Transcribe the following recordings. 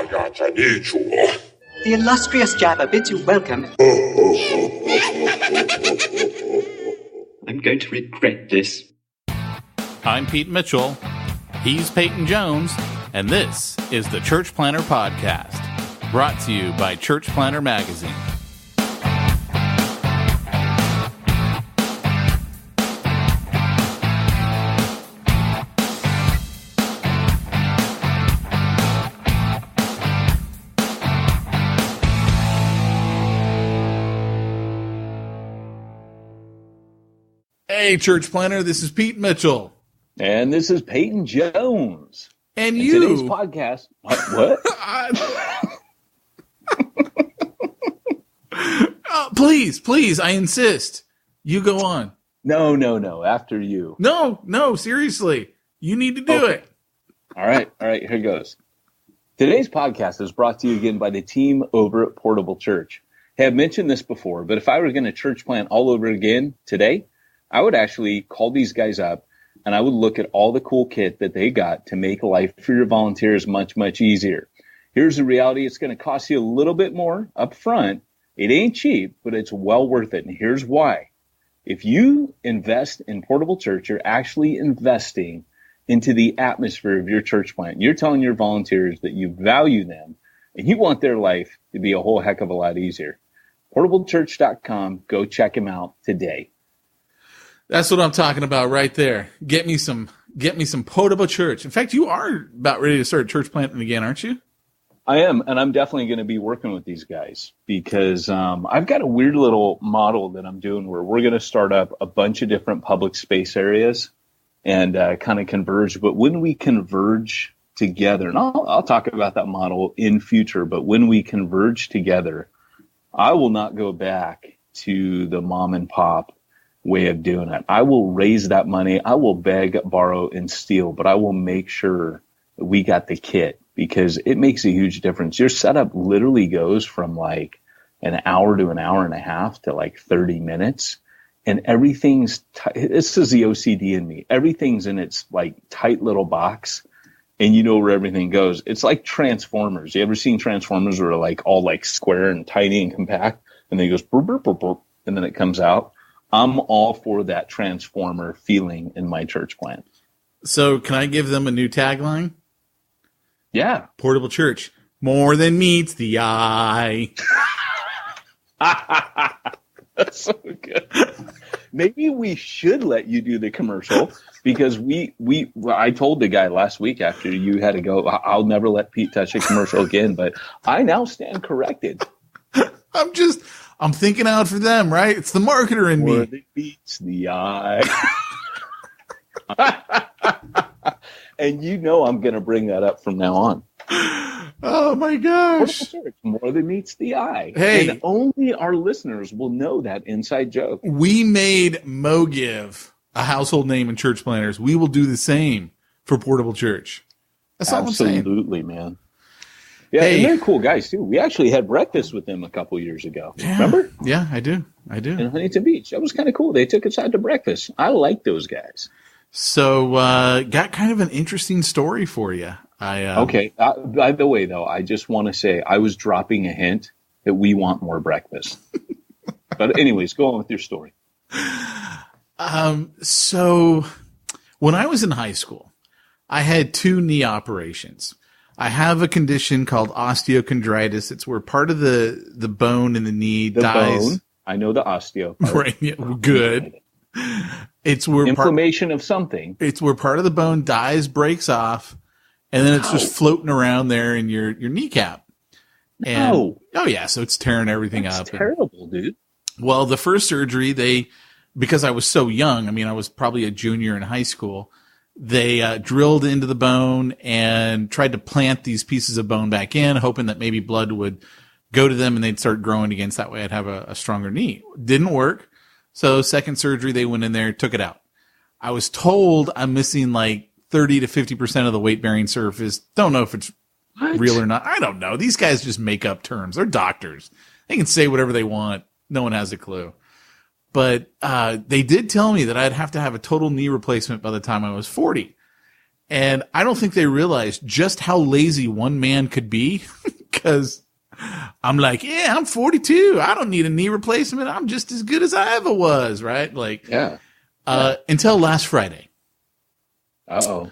I need you. The illustrious Jabba bids you welcome. I'm going to regret this. I'm Pete Mitchell. He's Peyton Jones. And this is the Church Planter Podcast, brought to you by Church Planter Magazine. Hey, Church Planter, this is Pete Mitchell. And this is Peyton Jones. And today's podcast. What? Please, I insist. You go on. No. After you. No, seriously. You need to do it. All right, here goes. Today's podcast is brought to you again by the team over at Portable Church. Hey, I've mentioned this before, but if I were going to church plant all over again today, I would actually call these guys up and I would look at all the cool kit that they got to make life for your volunteers much, much easier. Here's the reality. It's going to cost you a little bit more up front. It ain't cheap, but it's well worth it. And here's why. If you invest in Portable Church, you're actually investing into the atmosphere of your church plant. You're telling your volunteers that you value them and you want their life to be a whole heck of a lot easier. PortableChurch.com. Go check them out today. That's what I'm talking about right there. Get me some Portable Church. In fact, you are about ready to start church planting again, aren't you? I am, and I'm definitely going to be working with these guys because I've got a weird little model that I'm doing where we're going to start up a bunch of different public space areas and kind of converge. But when we converge together, and I'll talk about that model in future, but when we converge together, I will not go back to the mom and pop way of doing it. I will raise that money. I will beg, borrow, and steal, but I will make sure that we got the kit because it makes a huge difference. Your setup literally goes from like an hour to an hour and a half to like 30 minutes. And everything's, this is the OCD in me. Everything's in its like tight little box and you know where everything goes. It's like Transformers. You ever seen Transformers where like all like square and tiny and compact and then it goes burp, burp, burp, burp, and then it comes out? I'm all for that Transformer feeling in my church plant. So can I give them a new tagline? Yeah. Portable Church. More than meets the eye. That's so good. Maybe we should let you do the commercial because I told the guy last week after you had to go, I'll never let Pete touch a commercial again, but I now stand corrected. I'm thinking out for them, right? It's the marketer in me. More than meets the eye. And you know I'm going to bring that up from now on. Oh, my gosh. More than meets the eye. Hey. And only our listeners will know that inside joke. We made MoGive a household name in church planters. We will do the same for Portable Church. That's all I'm saying. Absolutely, man. Yeah, hey. And they're cool guys, too. We actually had breakfast with them a couple years ago. Yeah. Remember? Yeah, I do. In Huntington Beach. That was kind of cool. They took us out to breakfast. I like those guys. So, got kind of an interesting story for you. Okay. By the way, though, I just want to say I was dropping a hint that we want more breakfast. But anyways, go on with your story. So when I was in high school, I had 2 knee operations. I have a condition called osteochondritis. It's where part of the bone in the knee dies. Bone. I know the osteo part. Right. Yeah, good. It's where inflammation of something. It's where part of the bone dies, breaks off, and then it's just floating around there in your kneecap. And, oh yeah, so it's tearing everything up. That's terrible, dude. Well, the first surgery, because I was so young, I mean, I was probably a junior in high school, they drilled into the bone and tried to plant these pieces of bone back in, hoping that maybe blood would go to them and they'd start growing again. So that way I'd have a stronger knee. Didn't work. So second surgery, they went in there, took it out. I was told I'm missing like 30 to 50% of the weight-bearing surface. Don't know if it's real or not. I don't know. These guys just make up terms. They're doctors. They can say whatever they want. No one has a clue. But they did tell me that I'd have to have a total knee replacement by the time I was 40. And I don't think they realized just how lazy one man could be, because I'm like, yeah, I'm 42. I don't need a knee replacement. I'm just as good as I ever was, right? Like, until last Friday. Uh-oh.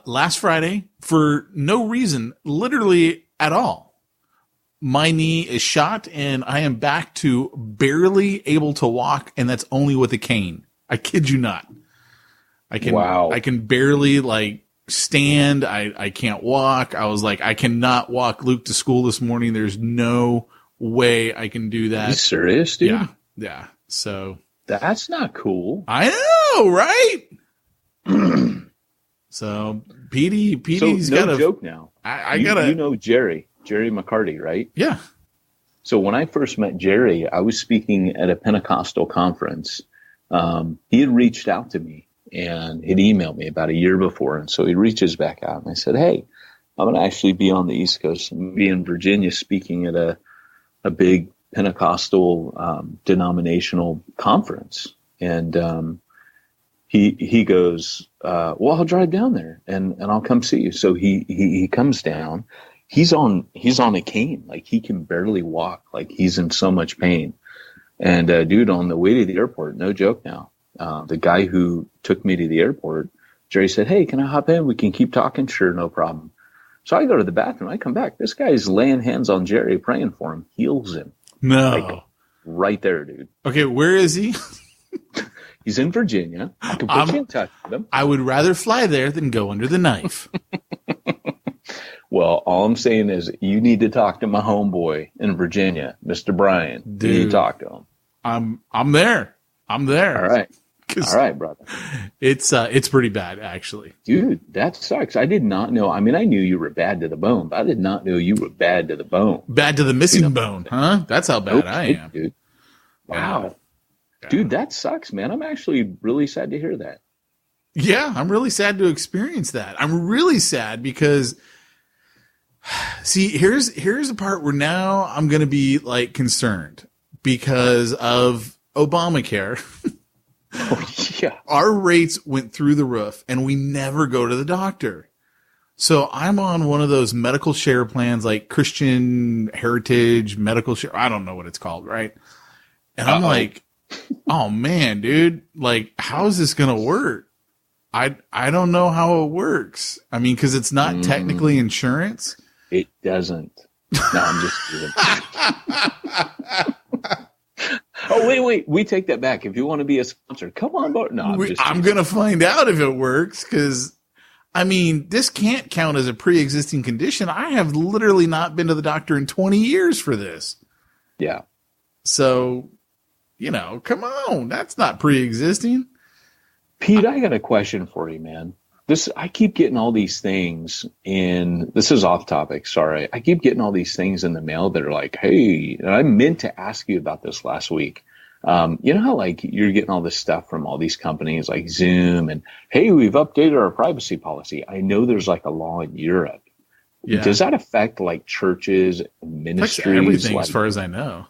Last Friday, for no reason, literally at all, my knee is shot and I am back to barely able to walk, and that's only with a cane. I kid you not. I can barely like stand. I can't walk. I was like, I cannot walk Luke to school this morning. There's no way I can do that. Are you serious, dude? Yeah. Yeah. So that's not cool. I know, right? So Petey's so, got no joke now. I gotta, you know Jerry McCarty, right? Yeah. So when I first met Jerry, I was speaking at a Pentecostal conference. He had reached out to me and had emailed me about a year before. And so he reaches back out and I said, hey, I'm going to actually be on the East Coast. I'm going to be in Virginia speaking at a big Pentecostal denominational conference. And he goes, well, I'll drive down there and I'll come see you. So he comes down. He's on a cane. Like, he can barely walk. Like, he's in so much pain. And dude, on the way to the airport, no joke now, the guy who took me to the airport, Jerry said, hey, can I hop in? We can keep talking. Sure, no problem. So I go to the bathroom. I come back. This guy's laying hands on Jerry, praying for him, heals him. No. Like, right there, dude. Okay, where is he? He's in Virginia. I can put you in touch with him. I would rather fly there than go under the knife. Well, all I'm saying is you need to talk to my homeboy in Virginia, Mr. Brian. Dude, you need to talk to him. I'm there. I'm there. All right. All right, brother. It's pretty bad, actually. Dude, that sucks. I did not know. I mean, I knew you were bad to the bone, but I did not know you were bad to the bone. Bad to the missing bone, huh? That's how bad I am. Dude. Wow. Yeah. Dude, that sucks, man. I'm actually really sad to hear that. Yeah, I'm really sad to experience that. I'm really sad because, see, here's the part where now I'm going to be like concerned because of Obamacare. Oh, yeah. Our rates went through the roof and we never go to the doctor. So I'm on one of those medical share plans, like Christian Heritage Medical Share. I don't know what it's called, right? And I'm like, oh man, dude, like, how is this going to work? I don't know how it works. I mean, cause it's not technically insurance. It doesn't. No, I'm just kidding. Oh, wait. We take that back. If you want to be a sponsor, come on board. No, I'm going to find out if it works because, I mean, this can't count as a pre-existing condition. I have literally not been to the doctor in 20 years for this. Yeah. So, you know, come on. That's not pre-existing. Pete, I got a question for you, man. I keep getting all these things this is off topic. Sorry. I keep getting all these things in the mail that are like, hey, and I meant to ask you about this last week. You know how like you're getting all this stuff from all these companies like Zoom and, hey, we've updated our privacy policy. I know there's like a law in Europe. Yeah. Does that affect like churches and ministries? Everything, as far as I know.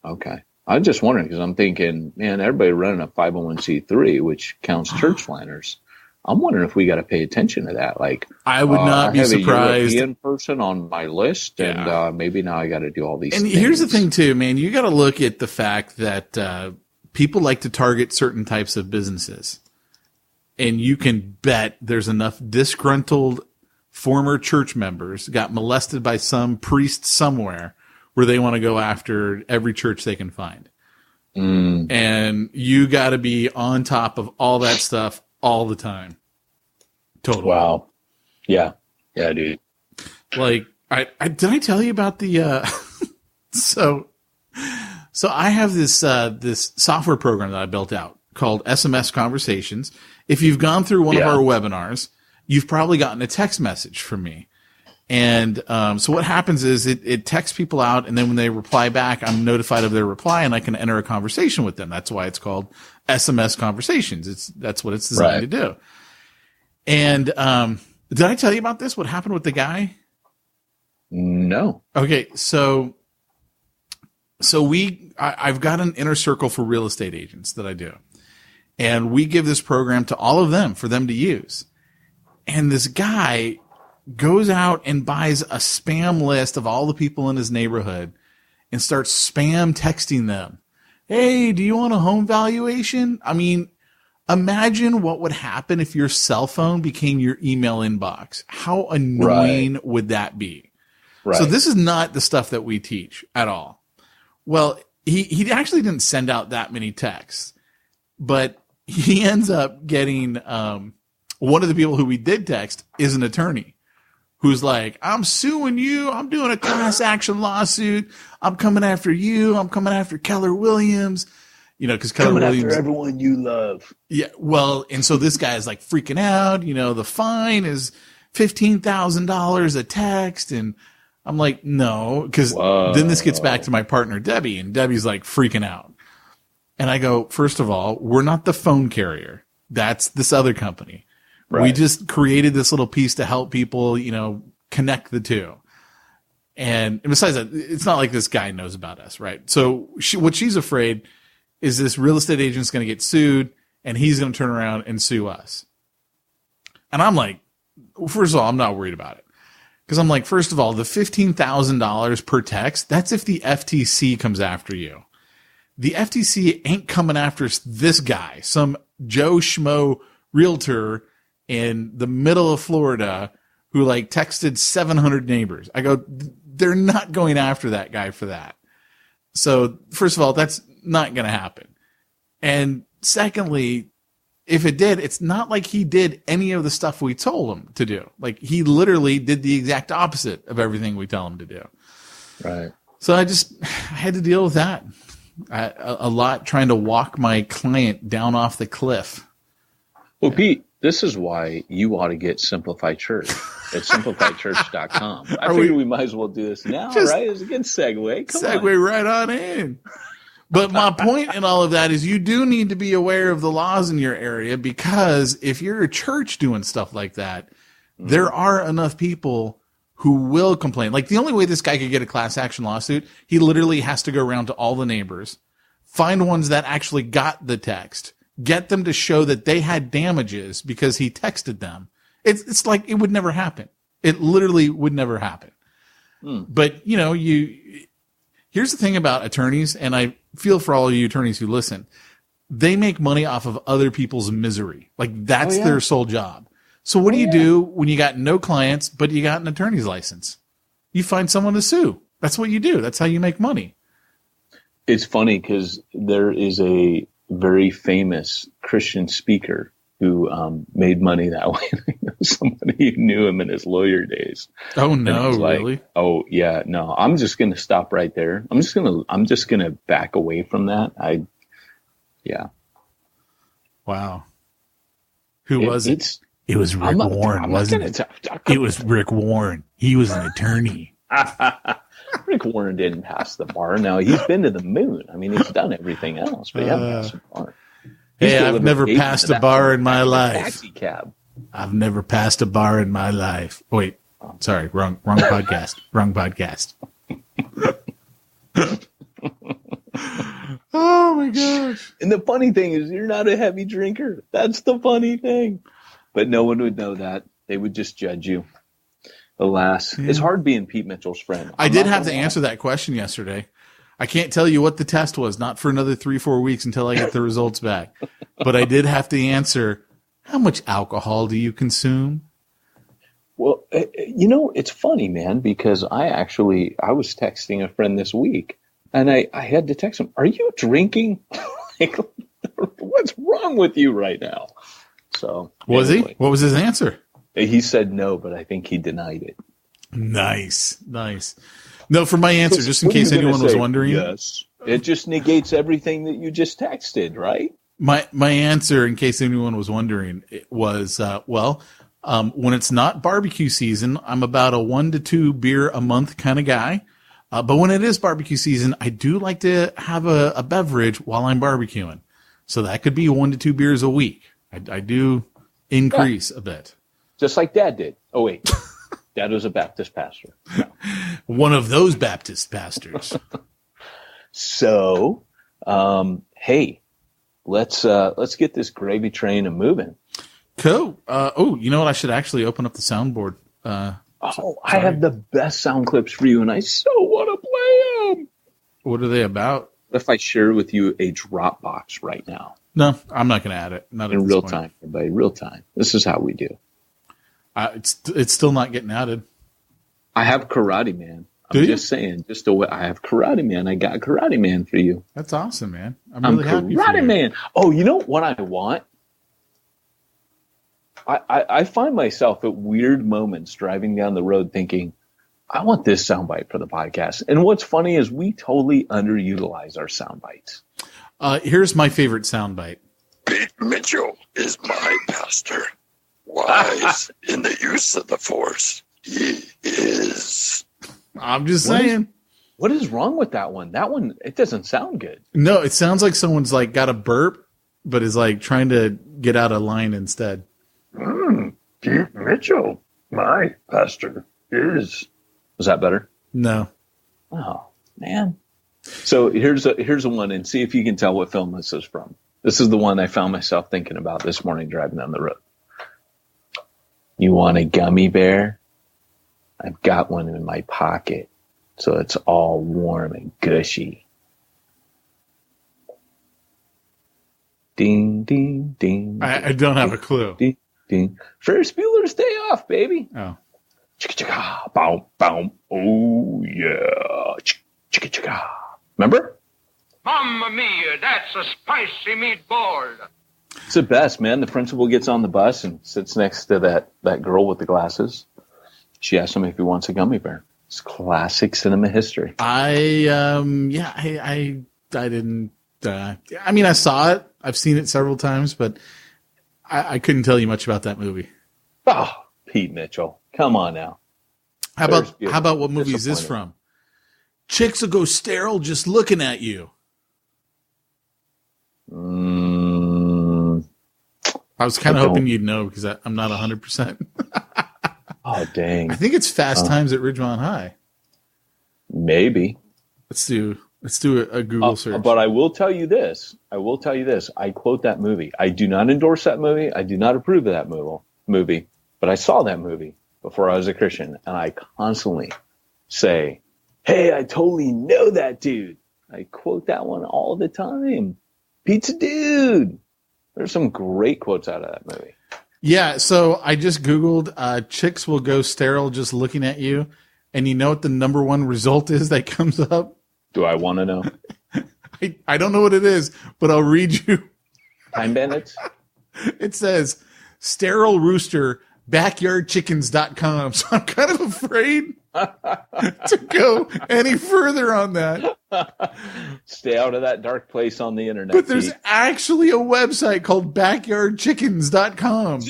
Okay. I was just wondering because I'm thinking, man, everybody running a 501c3, which counts church planners. I'm wondering if we got to pay attention to that. Like, I would not be surprised. I have a European person on my list, and maybe now I got to do all these. And things. Here's the thing, too, man. You got to look at the fact that people like to target certain types of businesses, and you can bet there's enough disgruntled former church members got molested by some priest somewhere where they want to go after every church they can find. And you got to be on top of all that stuff all the time. Totally. Wow. Yeah. Yeah, dude. Like, did I tell you about the, so I have this software program that I built out called SMS Conversations. If you've gone through one of our webinars, you've probably gotten a text message from me. And, so what happens is it texts people out, and then when they reply back, I'm notified of their reply and I can enter a conversation with them. That's why it's called SMS Conversations. That's what it's designed to do. And, did I tell you about this? What happened with the guy? No. Okay. So I've got an inner circle for real estate agents that I do. And we give this program to all of them for them to use. And this guy goes out and buys a spam list of all the people in his neighborhood and starts spam texting them. Hey, do you want a home valuation? I mean, imagine what would happen if your cell phone became your email inbox. How annoying would that be? Right. So this is not the stuff that we teach at all. Well, he actually didn't send out that many texts, but he ends up getting one of the people who we did text is an attorney who's like, I'm suing you. I'm doing a class action lawsuit. I'm coming after you. I'm coming after Keller Williams. You know, because Keller Williams, after everyone you love. Yeah, well, and so this guy is like freaking out. You know, the fine is $15,000 a text, and I'm like, no, because then this gets back to my partner Debbie, and Debbie's like freaking out. And I go, first of all, we're not the phone carrier. That's this other company. Right. We just created this little piece to help people, you know, connect the two. And besides that, it's not like this guy knows about us, right? So what she's afraid is this real estate agent's going to get sued and he's going to turn around and sue us. And I'm like, first of all, I'm not worried about it. Because I'm like, first of all, the $15,000 per text, that's if the FTC comes after you. The FTC ain't coming after this guy, some Joe Schmo realtor in the middle of Florida who like texted 700 neighbors. I go, they're not going after that guy for that. So first of all, that's not going to happen. And secondly, if it did, it's not like he did any of the stuff we told him to do. Like he literally did the exact opposite of everything we tell him to do. Right. So I had to deal with that a lot, trying to walk my client down off the cliff. Well, Pete, this is why you ought to get Simplify Church at simplifychurch.com. I figured we might as well do this now, right? It's a good segue. Segue right on in. But my point in all of that is you do need to be aware of the laws in your area, because if you're a church doing stuff like that, there are enough people who will complain. Like the only way this guy could get a class action lawsuit, he literally has to go around to all the neighbors, find ones that actually got the text, get them to show that they had damages because he texted them. It's like it would never happen. It literally would never happen. But you know, here's the thing about attorneys, and I feel for all of you attorneys who listen, they make money off of other people's misery. Like that's their sole job. So what do you do when you got no clients, but you got an attorney's license? You find someone to sue. That's what you do. That's how you make money. It's funny because there is a very famous Christian speaker who made money that way. I know somebody who knew him in his lawyer days. Oh no, really? Like, oh yeah, no. I'm just going to stop right there. I'm just going to back away from that. Wow. Who was it? It was Rick Warren, wasn't it? It was Rick Warren. He was an attorney. Rick Warren didn't pass the bar. Now, he's been to the moon. I mean, he's done everything else, but he hasn't passed the bar. Hey, I've never passed a bar in my life. Taxi cab. I've never passed a bar in my life. Wait, sorry, wrong podcast. Wrong podcast. Oh my gosh. And the funny thing is you're not a heavy drinker. That's the funny thing. But no one would know that. They would just judge you. Alas. Yeah. It's hard being Pete Mitchell's friend. I did have to answer that question yesterday. I can't tell you what the test was, not for another 3-4 weeks until I get the results back. But I did have to answer, how much alcohol do you consume? Well, you know, it's funny, man, because I was texting a friend this week, and I had to text him, are you drinking? Like, what's wrong with you right now? So was anyway. He? What was his answer? He said no, but I think he denied it. Nice. No, for my answer, just in case anyone was wondering. Yes. It just negates everything that you just texted, right? My answer, in case anyone was wondering, was, when it's not barbecue season, I'm about a 1 to 2 beer a month kind of guy. But when it is barbecue season, I do like to have a beverage while I'm barbecuing. So that could be 1 to 2 beers a week. I do increase a bit. Just like Dad did. Oh, wait. Dad was a Baptist pastor. No. One of those Baptist pastors. So, hey, let's get this gravy train a moving. Cool. You know what? I should actually open up the soundboard. I have the best sound clips for you, and I so want to play them. What are they about? What if I share with you a Dropbox right now? No, I'm not going to add it. Not in real time, everybody. Real time. This is how we do. It's still not getting added. I have Karate Man. I'm just saying. I have Karate Man. I got Karate Man for you. That's awesome, man. I'm really happy for you. Karate Man. Oh, you know what I want? I find myself at weird moments driving down the road thinking, I want this soundbite for the podcast. And what's funny is we totally underutilize our soundbites. Here's my favorite soundbite. Pete Mitchell is my pastor. Wise in the use of the force. He is. I'm just saying. What is wrong with that one? That one, it doesn't sound good. No, it sounds like someone's like got a burp, but is like trying to get out a line instead. Pete Mitchell, my pastor, is. Was that better? No. Oh, man. So here's a one, and see if you can tell what film this is from. This is the one I found myself thinking about this morning driving down the road. You want a gummy bear? I've got one in my pocket, so it's all warm and gushy. Ding, ding, ding. I don't have a clue. Ding, ding. Ferris Bueller's Day Off, baby. Oh. Chicka chicka, boom, boom. Oh, yeah. Chicka chicka. Remember? Mamma mia, that's a spicy meatball. It's the best, man. The principal gets on the bus and sits next to that girl with the glasses. She asks him if he wants a gummy bear. It's classic cinema history. I didn't. I mean, I saw it. I've seen it several times, but I couldn't tell you much about that movie. Oh, Pete Mitchell, come on now. How about what movie is this from? Chicks will go sterile just looking at you. I was kind of hoping you'd know because I'm not 100%. Oh, dang. I think it's Fast Times at Ridgemont High. Maybe. Let's do a Google search. But I will tell you this. I quote that movie. I do not endorse that movie. I do not approve of that movie. But I saw that movie before I was a Christian, and I constantly say, hey, I totally know that dude. I quote that one all the time. Pizza dude. There's some great quotes out of that movie. Yeah, so I just Googled chicks will go sterile just looking at you, and you know what the number one result is that comes up? Do I want to know? I don't know what it is, but I'll read you. Time Bandits? It says, sterile rooster, backyardchickens.com. So I'm kind of afraid to go any further on that. Stay out of that dark place on the internet. But there's actually a website called backyardchickens.com.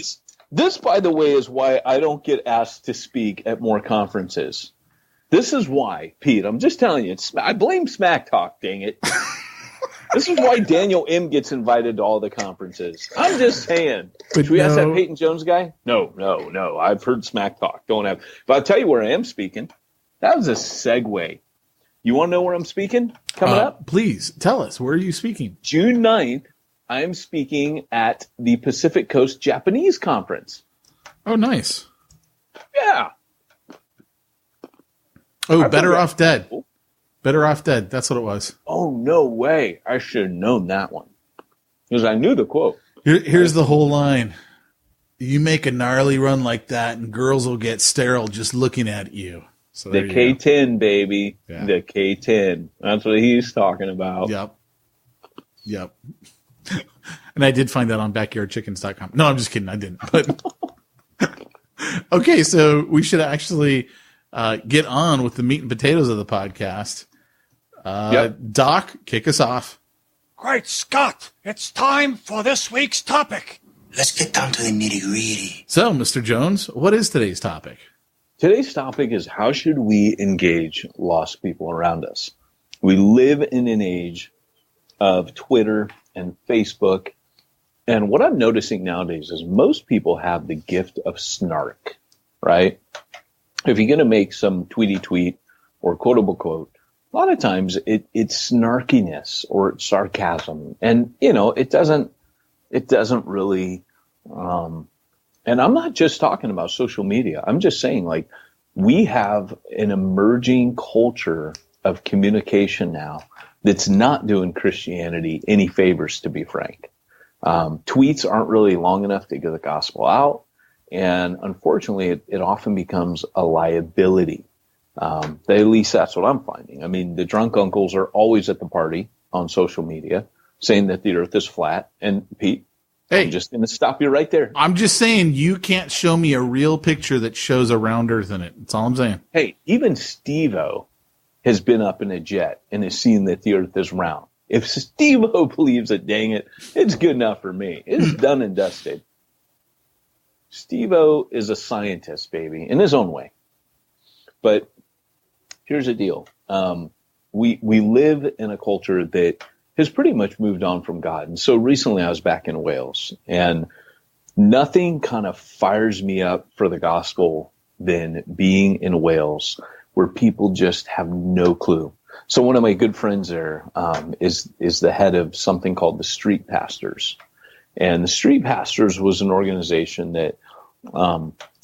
This, by the way, is why I don't get asked to speak at more conferences. This is why, Pete, I'm just telling you, I blame Smack Talk, dang it. This is why Daniel M. gets invited to all the conferences. I'm just saying. Should we ask that Peyton Jones guy? No. I've heard Smack Talk. Don't have. But I'll tell you where I am speaking. That was a segue. You want to know where I'm speaking coming up? Please, tell us. Where are you speaking? June 9th, I am speaking at the Pacific Coast Japanese Conference. Oh, nice. Yeah. Oh, Better Off Dead. Better Off Dead. That's what it was. Oh, no way. I should have known that one. Because I knew the quote. Here's the whole line. You make a gnarly run like that, and girls will get sterile just looking at you. So the K10, baby. Yeah. The K10. That's what he's talking about. Yep. And I did find that on backyardchickens.com. No, I'm just kidding. I didn't. But okay, so we should actually get on with the meat and potatoes of the podcast. Doc, kick us off. Great Scott! It's time for this week's topic. Let's get down to the nitty-gritty. So, Mr. Jones, what is today's topic? Today's topic is how should we engage lost people around us? We live in an age of Twitter and Facebook. And what I'm noticing nowadays is most people have the gift of snark, right? If you're going to make some tweety tweet or quotable quote, a lot of times it's snarkiness or it's sarcasm. And, it doesn't really And I'm not just talking about social media. I'm just saying, like, we have an emerging culture of communication now that's not doing Christianity any favors, to be frank. Tweets aren't really long enough to get the gospel out. And unfortunately, it often becomes a liability. At least that's what I'm finding. I mean, the drunk uncles are always at the party on social media saying that the earth is flat. And Pete, Hey, I'm just going to stop you right there. I'm just saying you can't show me a real picture that shows a round earth in it. That's all I'm saying. Hey, even Steve-O has been up in a jet and has seen that the earth is round. If Steve-O believes it, dang it, it's good enough for me. It's done and dusted. Steve-O is a scientist, baby, in his own way. But here's the deal. We live in a culture that has pretty much moved on from God. And so recently I was back in Wales, and nothing kind of fires me up for the gospel than being in Wales, where people just have no clue. So one of my good friends there is the head of something called the Street Pastors. And the Street Pastors was an organization that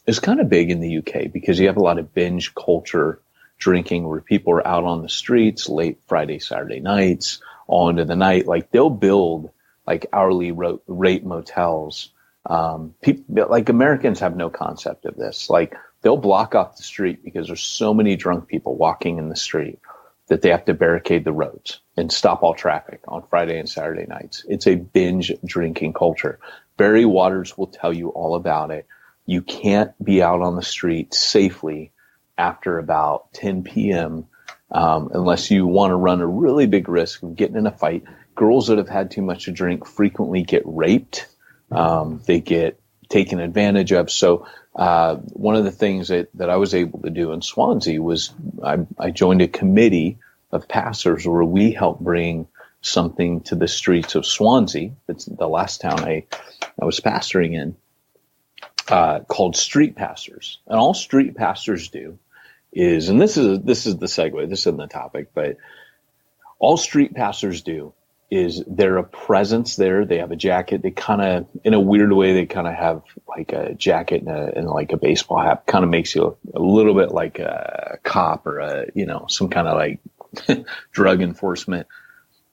is kind of big in the UK because you have a lot of binge culture drinking where people are out on the streets late Friday, Saturday nights, all into the night. Like, they'll build like hourly rate motels. Like, Americans have no concept of this. Like, they'll block off the street because there's so many drunk people walking in the street that they have to barricade the roads and stop all traffic on Friday and Saturday nights. It's a binge drinking culture. Barry Waters will tell you all about it. You can't be out on the street safely after about 10 p.m. Unless you want to run a really big risk of getting in a fight. Girls that have had too much to drink frequently get raped. They get taken advantage of. So one of the things that I was able to do in Swansea was I joined a committee of pastors where we helped bring something to the streets of Swansea. That's the last town I was pastoring in, called Street Pastors. And all street pastors do is, and this is the segue, this isn't the topic, but all street pastors do is they're a presence there. They have a jacket. They kind of, in a weird way, they kind of have like a jacket and like a baseball hat. Kind of makes you a little bit like a cop or some kind of like drug enforcement.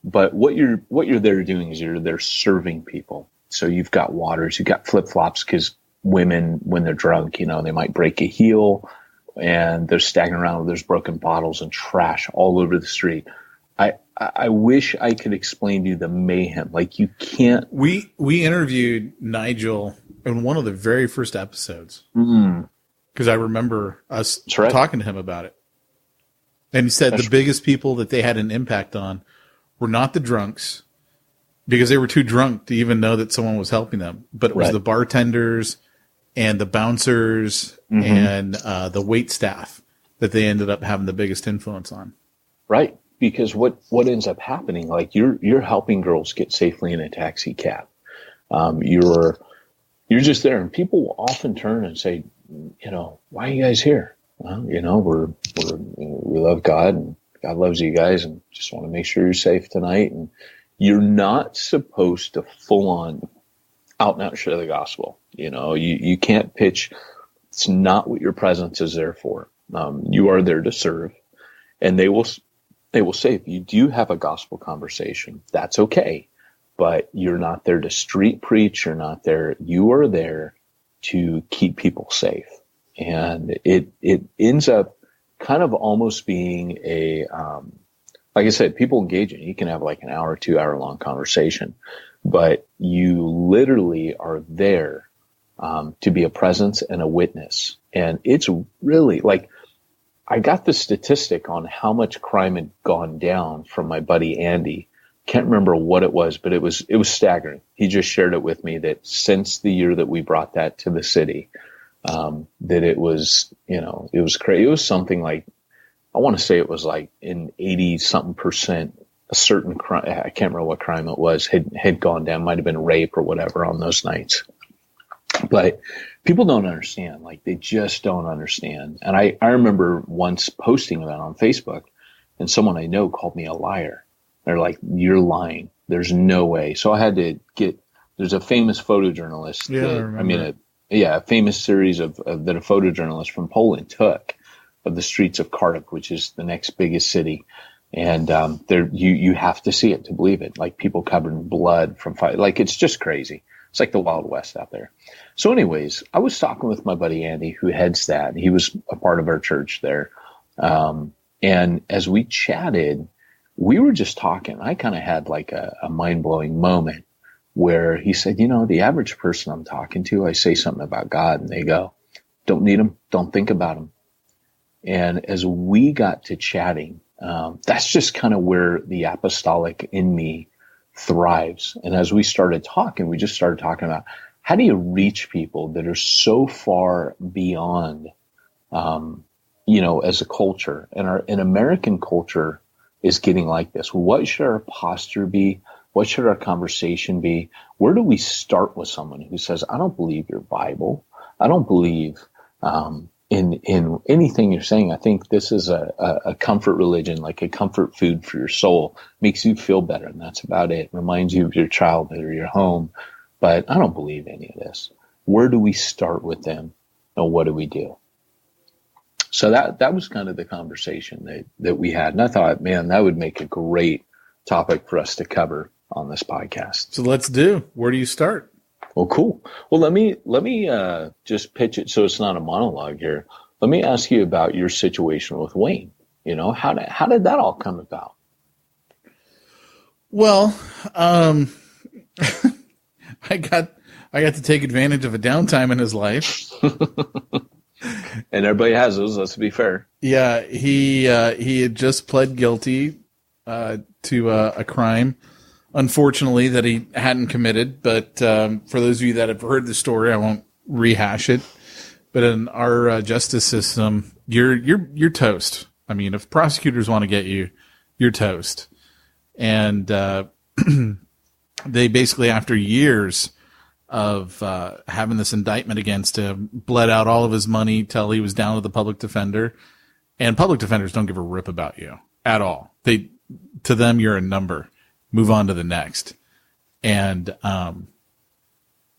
But what you're there doing is you're there serving people. So you've got waters, you've got flip flops, because women, when they're drunk, they might break a heel and they're staggering around with there's broken bottles and trash all over the street. I wish I could explain to you the mayhem. Like, you can't. We interviewed Nigel in one of the very first episodes because I remember us talking to him about it. And he said the biggest people that they had an impact on were not the drunks, because they were too drunk to even know that someone was helping them. But it was the bartenders and the bouncers and the wait staff that they ended up having the biggest influence on. Right. Because what ends up happening, like, you're helping girls get safely in a taxi cab. You're just there, and people will often turn and say, why are you guys here? Well, we love God, and God loves you guys, and just want to make sure you're safe tonight. And you're not supposed to full on out and out share the gospel. You can't pitch. It's not what your presence is there for. You are there to serve, and they will say, if you do have a gospel conversation, that's okay, but you're not there to street preach. You're not there. You are there to keep people safe. And it ends up kind of almost being a, like I said, people engaging. You can have like an hour, 2 hour long conversation, but you literally are there to be a presence and a witness. And it's really like, I got the statistic on how much crime had gone down from my buddy Andy. Can't remember what it was, but it was staggering. He just shared it with me that since the year that we brought that to the city, that it was, it was crazy. It was something like, I want to say it was like in 80-something%, a certain crime, I can't remember what crime it was, had gone down. Might have been rape or whatever on those nights. But people don't understand. Like, they just don't understand. And I remember once posting that on Facebook, and someone I know called me a liar. They're like, you're lying. There's no way. So I had to there's a famous photojournalist. Yeah, Yeah, a famous series of that a photojournalist from Poland took of the streets of Kharkiv, which is the next biggest city. And there, you have to see it to believe it. Like people covered in blood from fire. Like it's just crazy. It's like the Wild West out there. So, anyways, I was talking with my buddy Andy, who heads that. He was a part of our church there. And as we chatted, we were just talking. I kind of had like a mind blowing moment where he said, you know, the average person I'm talking to, I say something about God and they go, don't need him. Don't think about him. And as we got to chatting, that's just kind of where the apostolic in me thrives. And as we started talking, we just started talking about how do you reach people that are so far beyond, you know, as a culture, and an American culture is getting like this. What should our posture be? What should our conversation be? Where do we start with someone who says, I don't believe your Bible. I don't believe, in anything you're saying. I think this is a comfort religion, like a comfort food for your soul, makes you feel better. And that's about it. Reminds you of your childhood or your home. But I don't believe any of this. Where do we start with them? And what do we do? So that was kind of the conversation that we had. And I thought, man, that would make a great topic for us to cover on this podcast. So let's do. Where do you start? Well, cool. Well, let me just pitch it so it's not a monologue here. Let me ask you about your situation with Wayne. You know, how did that all come about? Well, I got to take advantage of a downtime in his life. And everybody has those, let's be fair. Yeah, he had just pled guilty to a crime, unfortunately, that he hadn't committed. But for those of you that have heard the story, I won't rehash it. But in our justice system, you're toast. I mean, if prosecutors want to get you, you're toast. And they basically, after years of having this indictment against him, bled out all of his money till he was down to the public defender. And public defenders don't give a rip about you at all. To them, you're a number. Move on to the next. And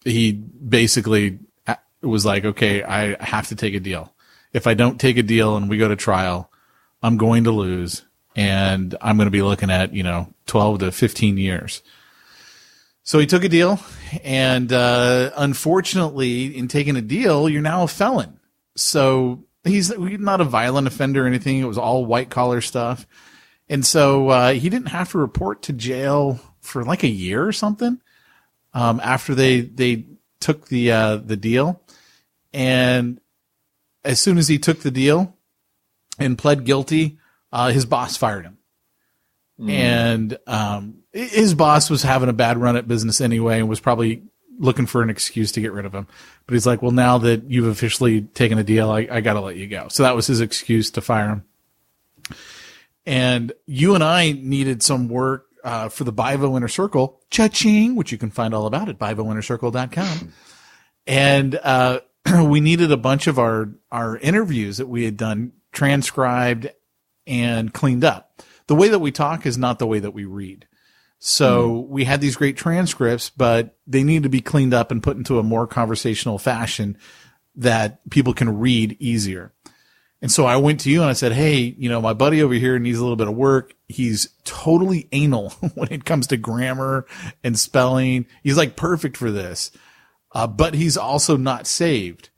he basically was like, okay, I have to take a deal. If I don't take a deal and we go to trial, I'm going to lose. And I'm going to be looking at, 12 to 15 years. So he took a deal, and unfortunately, in taking a deal, you're now a felon. So he's not a violent offender or anything. It was all white-collar stuff. And so he didn't have to report to jail for like a year or something after they took the deal. And as soon as he took the deal and pled guilty, his boss fired him. And his boss was having a bad run at business anyway and was probably looking for an excuse to get rid of him. But he's like, well, now that you've officially taken a deal, I got to let you go. So that was his excuse to fire him. And you and I needed some work for the Bivo Inner Circle, cha-ching, which you can find all about at BivoInnerCircle.com. And we needed a bunch of our interviews that we had done transcribed and cleaned up. The way that we talk is not the way that we read. So we had these great transcripts, but they need to be cleaned up and put into a more conversational fashion that people can read easier. And so I went to you and I said, hey, my buddy over here needs a little bit of work. He's totally anal when it comes to grammar and spelling. He's like perfect for this. But he's also not saved.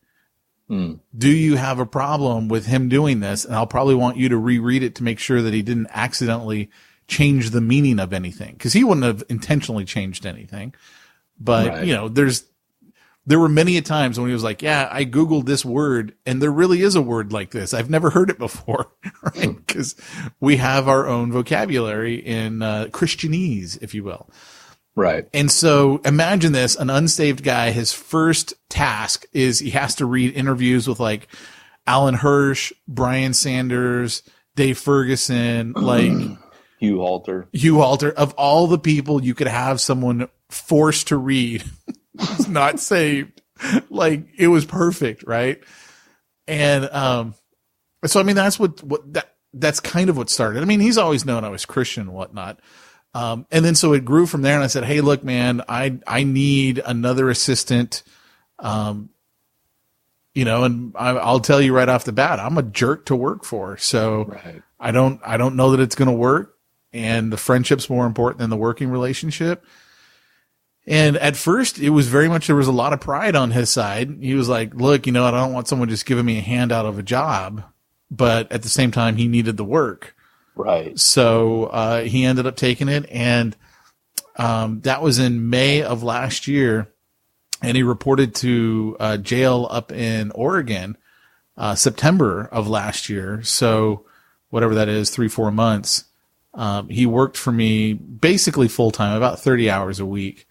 Do you have a problem with him doing this? And I'll probably want you to reread it to make sure that he didn't accidentally change the meaning of anything, because he wouldn't have intentionally changed anything. But, right. There were many a times when he was like, yeah, I Googled this word and there really is a word like this. I've never heard it before, right? Because we have our own vocabulary in Christianese, if you will. Right. And so imagine this, an unsaved guy, his first task is he has to read interviews with like Alan Hirsch, Brian Sanders, Dave Ferguson, like Hugh Halter. Of all the people you could have someone forced to read who's not saved. Like it was perfect, right? And so I mean that's kind of what started. I mean, he's always known I was Christian and whatnot. And then so it grew from there, and I said, hey, look, man, I need another assistant. you know, and I'll tell you right off the bat, I'm a jerk to work for. So Right. I don't know that it's going to work. And the friendship's more important than the working relationship. And at first it was very much, there was a lot of pride on his side. He was like, look, you know, I don't want someone just giving me a handout of a job, but at the same time he needed the work. Right. So, he ended up taking it. And, that was in May of last year. And he reported to, jail up in Oregon, September of last year. So whatever that is, 3-4 months. He worked for me basically full time, about 30 hours a week.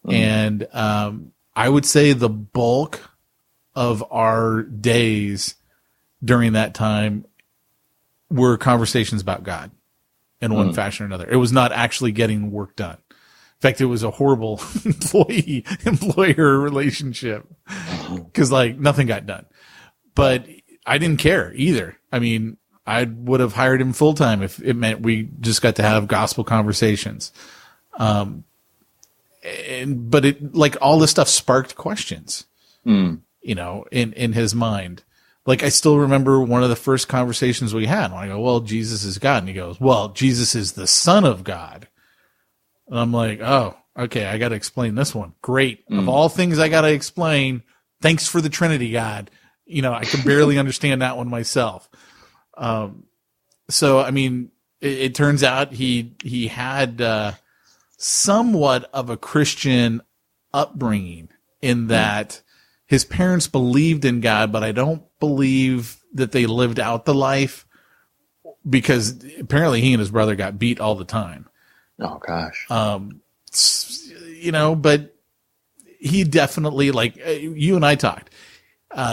And I would say the bulk of our days during that time were conversations about God in one fashion or another. It was not actually getting work done. In fact, it was a horrible employee-employer relationship because like nothing got done. But I didn't care either. I mean, I would have hired him full time if it meant we just got to have gospel conversations. But it, like, all this stuff sparked questions, you know, in his mind. Like, I still remember one of the first conversations we had when I go, well, Jesus is God. And he goes, well, Jesus is the Son of God. And I'm like, oh, okay, I got to explain this one. Great. Of all things I got to explain, thanks for the Trinity, God. You know, I can barely understand that one myself. So, I mean, it turns out he had, somewhat of a Christian upbringing in that his parents believed in God, but I don't believe that they lived out the life because apparently he and his brother got beat all the time. Oh gosh. You know, but he definitely, like you and I talked,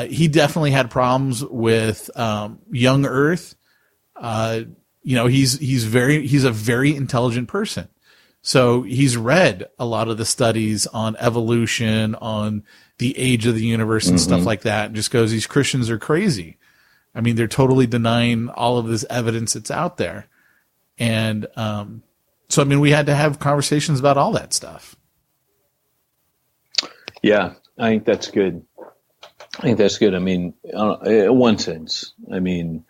he definitely had problems with, young earth. You know, he's a very intelligent person. So he's read a lot of the studies on evolution, on the age of the universe and stuff like that, and just goes, these Christians are crazy. I mean, they're totally denying all of this evidence that's out there. And so, I mean, we had to have conversations about all that stuff. Yeah, I think that's good. I mean, in one sense, I mean,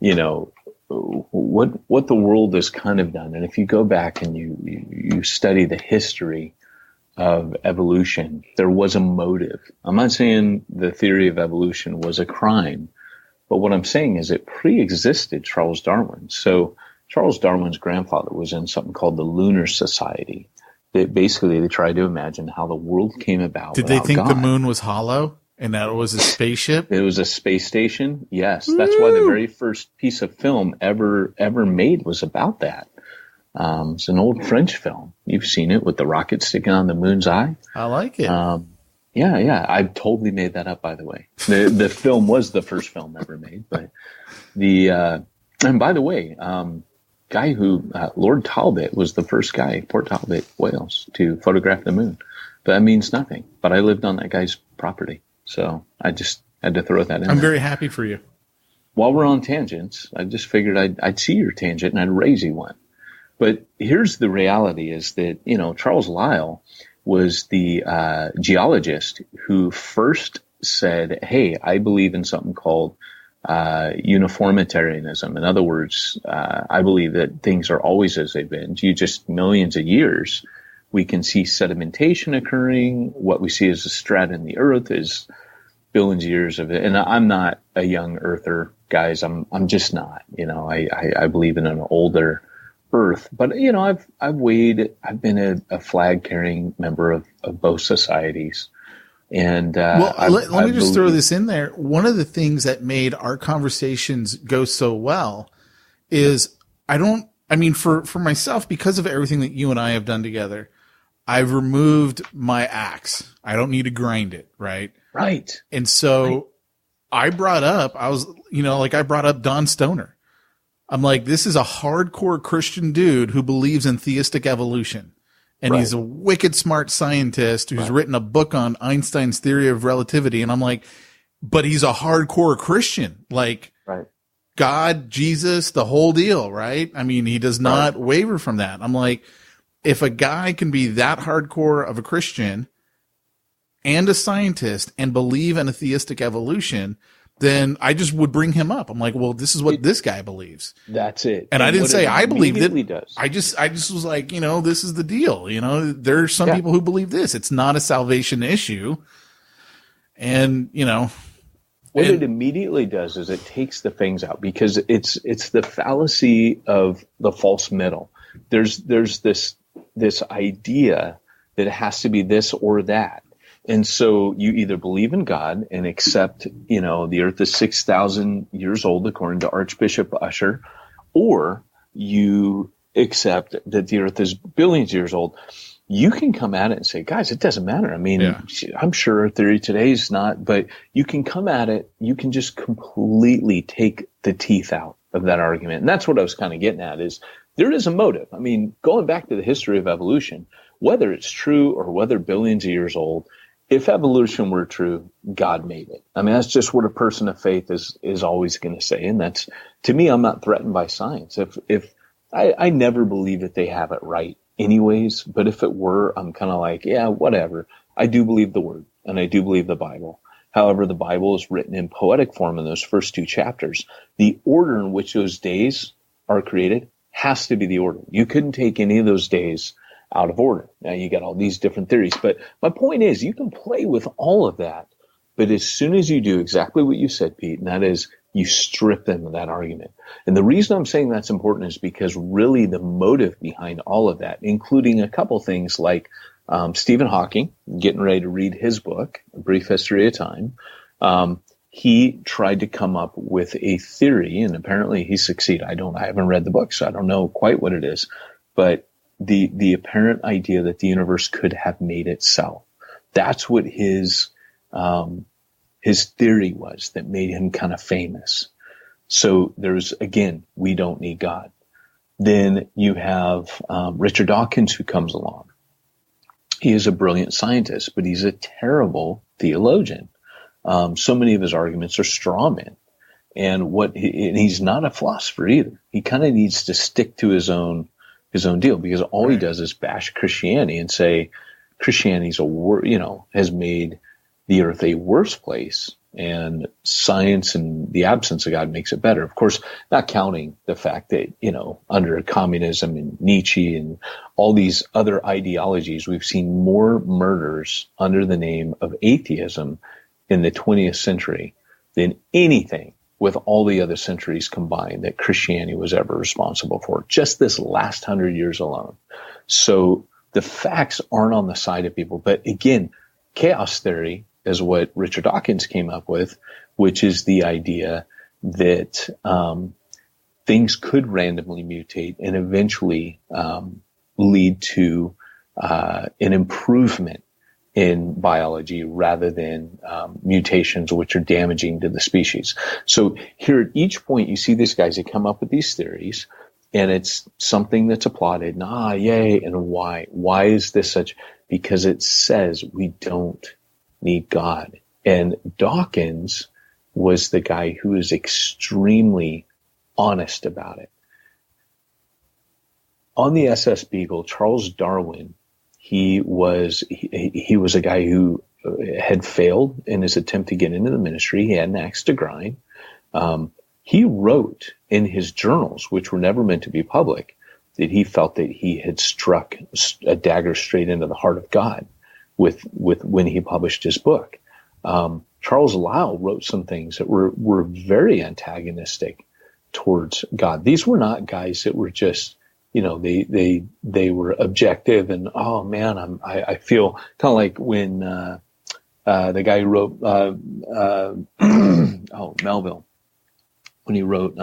you know, what the world has kind of done, and if you go back and you study the history of evolution, there was a motive. I'm not saying the theory of evolution was a crime, but what I'm saying is it pre-existed Charles Darwin. So Charles Darwin's grandfather was in something called the Lunar Society. That basically they tried to imagine how the world came about. Did they think God. the moon was hollow? And that was a spaceship? It was a space station. Yes. That's why the very first piece of film ever made was about that. It's an old French film. You've seen it with the rocket sticking on the moon's eye. I like it. Yeah. I totally made that up, by the way. The film was the first film ever made, but and by the way, guy who, Lord Talbot was the first guy, Port Talbot, Wales, to photograph the moon. But that means nothing. But I lived on that guy's property. So I just had to throw that in. I'm very happy for you. While we're on tangents, I just figured I'd see your tangent and I'd raise you one. But here's the reality is that, you know, Charles Lyell was the geologist who first said, hey, I believe in something called uniformitarianism. In other words, I believe that things are always as they've been. You just millions of years, we can see sedimentation occurring. What we see as a strata in the earth is billions of years of it. And I'm not a young earther, guys. I'm just not. You know, I believe in an older earth. But, you know, I've been a flag carrying member of both societies. And let me just throw this in there. One of the things that made our conversations go so well is for myself, because of everything that you and I have done together, I've removed my axe. I don't need to grind it, right? Right. And so I brought up Don Stoner. I'm like, this is a hardcore Christian dude who believes in theistic evolution. And he's a wicked smart scientist who's written a book on Einstein's theory of relativity. And I'm like, but he's a hardcore Christian, like God, Jesus, the whole deal, right? I mean, he does not waver from that. I'm like, if a guy can be that hardcore of a Christian and a scientist and believe in a theistic evolution, then I just would bring him up. I'm like, well, this is what this guy believes. That's it. And I didn't say I believed it. Does. I just was like, this is the deal. There's some people who believe this. It's not a salvation issue. And, what it immediately does is it takes the things out, because it's the fallacy of the false middle. There's this idea that it has to be this or that. And so you either believe in God and accept, the earth is 6,000 years old, according to Archbishop Usher, or you accept that the earth is billions of years old. You can come at it and say, guys, it doesn't matter. I mean, I'm sure our theory today is not, but you can come at it. You can just completely take the teeth out of that argument. And that's what I was kind of getting at, is there is a motive. I mean, going back to the history of evolution, whether it's true or whether billions of years old, if evolution were true, God made it. I mean, that's just what a person of faith is always going to say. And that's, to me, I'm not threatened by science. If I never believe that they have it right anyways, but if it were, I'm kind of like, yeah, whatever. I do believe the word, and I do believe the Bible. However, the Bible is written in poetic form in those first 2 chapters. The order in which those days are created has to be the order. You couldn't take any of those days out of order. Now you got all these different theories, but my point is you can play with all of that, but as soon as you do exactly what you said, Pete, and that is you strip them of that argument. And the reason I'm saying that's important is because really the motive behind all of that, including a couple things like Stephen Hawking, getting ready to read his book, A Brief History of Time, he tried to come up with a theory, and apparently he succeeded. I haven't read the book, so I don't know quite what it is, but the apparent idea that the universe could have made itself. That's what his theory was that made him kind of famous. So there's, again, we don't need God. Then you have Richard Dawkins, who comes along. He is a brilliant scientist, but he's a terrible theologian. So many of his arguments are straw men. And he's not a philosopher either. He kind of needs to stick to his own deal, because all he does is bash Christianity and say Christianity's has made the earth a worse place, and science and the absence of God makes it better. Of course, not counting the fact that, under communism and Nietzsche and all these other ideologies, we've seen more murders under the name of atheism in the 20th century than anything with all the other centuries combined that Christianity was ever responsible for, just this last 100 years alone. So the facts aren't on the side of people. But again, chaos theory is what Richard Dawkins came up with, which is the idea that things could randomly mutate and eventually lead to an improvement in biology rather than mutations which are damaging to the species. So here at each point, you see these guys that come up with these theories, and it's something that's applauded, and yay, and why? Why is this such? Because it says we don't need God. And Dawkins was the guy who is extremely honest about it. On the SS Beagle, Charles Darwin, he was a guy who had failed in his attempt to get into the ministry. He had an axe to grind. He wrote in his journals, which were never meant to be public, that he felt that he had struck a dagger straight into the heart of God with when he published his book. Charles Lyell wrote some things that were very antagonistic towards God. These were not guys that were just, they were objective and, oh man, I feel kind of like when the guy who wrote Melville, when he wrote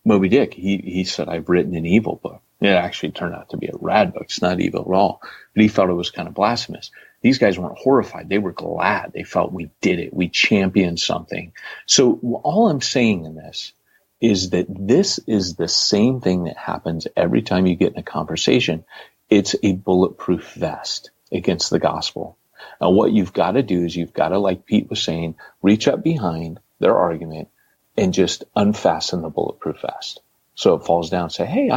Moby Dick, he said, I've written an evil book. It actually turned out to be a rad book. It's not evil at all. But he felt it was kind of blasphemous. These guys weren't horrified. They were glad. They felt we did it. We championed something. So all I'm saying in this is that this is the same thing that happens every time you get in a conversation. It's a bulletproof vest against the gospel. Now, what you've got to do is you've got to, like Pete was saying, reach up behind their argument and just unfasten the bulletproof vest. So it falls down and say, hey,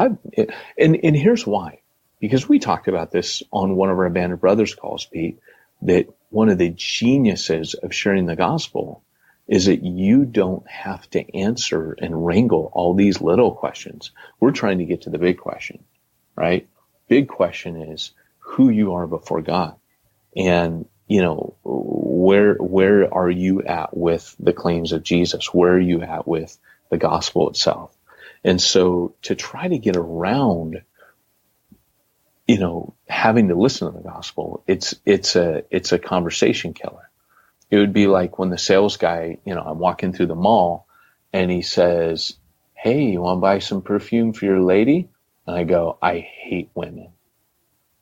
and here's why. Because we talked about this on one of our Band of Brothers calls, Pete, that one of the geniuses of sharing the gospel is that you don't have to answer and wrangle all these little questions. We're trying to get to the big question, right? Big question is who you are before God. And, you know, where are you at with the claims of Jesus? Where are you at with the gospel itself? And so to try to get around, you know, having to listen to the gospel, it's a conversation killer. It would be like when the sales guy, you know, I'm walking through the mall and he says, "Hey, you want to buy some perfume for your lady?" And I go, "I hate women."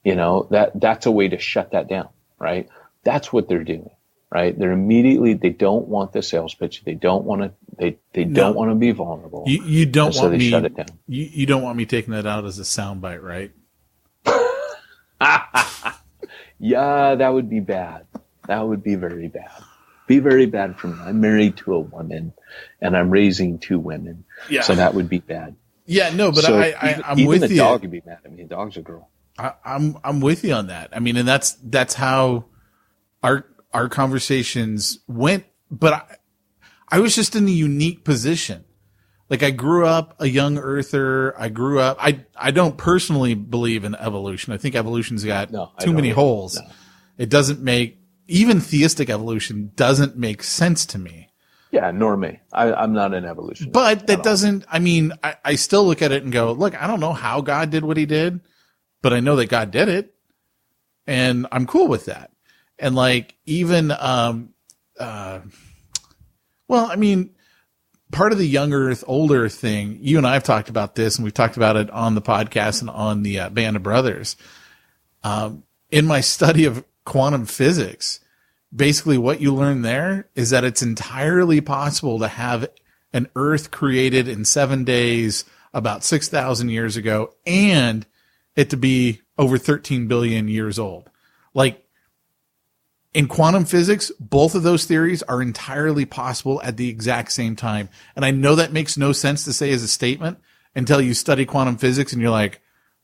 You know, that's a way to shut that down, right? That's what they're doing, right? They're immediately, they don't want the sales pitch. They don't want to, they don't want to be vulnerable. You don't so want they me, shut it down. You don't want me taking that out as a soundbite, right? Yeah, that would be bad. That would be very bad. Be very bad for me. I'm married to a woman and I'm raising 2 women. Yeah. So that would be bad. Yeah, no, but so I'm even with the you. dog would be mad at me. The dog's a girl. I'm with you on that. I mean, and that's how our conversations went. But I was just in a unique position. Like I grew up a young earther. I don't personally believe in evolution. I think evolution's got too many holes. No. It doesn't make, even theistic evolution doesn't make sense to me. Yeah, nor me. I'm not an evolutionist. But that doesn't, I mean, I still look at it and go, look, I don't know how God did what he did, but I know that God did it. And I'm cool with that. And like, even, well, I mean, part of the young earth, old earth thing, you and I have talked about this, and we've talked about it on the podcast and on the Band of Brothers. In my study of quantum physics, basically what you learn there is that it's entirely possible to have an earth created in 7 days about 6,000 years ago and it to be over 13 billion years old. Like in quantum physics, both of those theories are entirely possible at the exact same time. And I know that makes no sense to say as a statement until you study quantum physics and you're like,